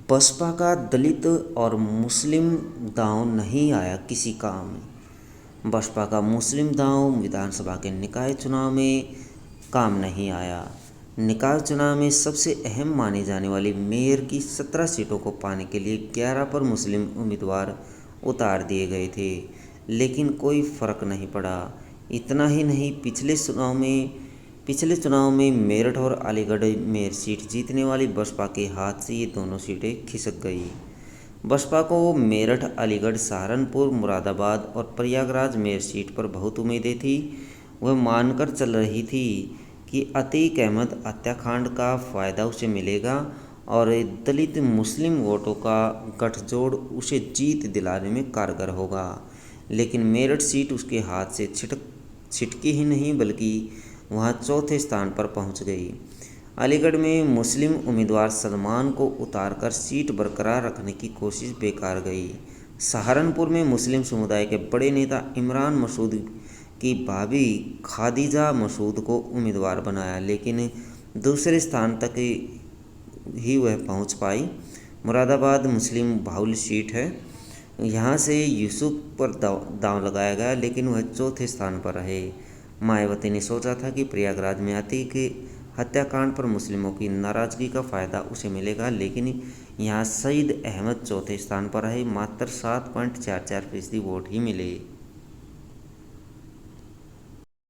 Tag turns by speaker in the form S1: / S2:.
S1: बसपा का दलित और मुस्लिम दांव नहीं आया किसी काम में। बसपा का मुस्लिम दांव विधानसभा के निकाय चुनाव में काम नहीं आया। निकाय चुनाव में सबसे अहम मानी जाने वाली मेयर की 17 सीटों को पाने के लिए 11 पर मुस्लिम उम्मीदवार उतार दिए गए थे, लेकिन कोई फर्क नहीं पड़ा। इतना ही नहीं, पिछले चुनाव में मेरठ और अलीगढ़ मेयर सीट जीतने वाली बसपा के हाथ से ये दोनों सीटें खिसक गई। बसपा को मेरठ, अलीगढ़, सहारनपुर, मुरादाबाद और प्रयागराज मेयर सीट पर बहुत उम्मीदें थी। वह मानकर चल रही थी कि अतीक अहमद हत्याकांड का फ़ायदा उसे मिलेगा और दलित मुस्लिम वोटों का गठजोड़ उसे जीत दिलाने में कारगर होगा। लेकिन मेरठ सीट उसके हाथ से छिटकी ही नहीं, बल्कि वहां चौथे स्थान पर पहुंच गई। अलीगढ़ में मुस्लिम उम्मीदवार सलमान को उतारकर सीट बरकरार रखने की कोशिश बेकार गई। सहारनपुर में मुस्लिम समुदाय के बड़े नेता इमरान मसूद की भाभी खादिजा मसूद को उम्मीदवार बनाया, लेकिन दूसरे स्थान तक ही वह पहुंच पाई। मुरादाबाद मुस्लिम बाहुल्य सीट है। यहाँ से यूसुफ पर दांव लगाया गया, लेकिन वह चौथे स्थान पर रहे। मायावती ने सोचा था कि प्रयागराज में अतीक हत्याकांड पर मुस्लिमों की नाराजगी का फ़ायदा उसे मिलेगा, लेकिन यहाँ सईद अहमद चौथे स्थान पर रहे। मात्र 7.44% वोट ही मिले।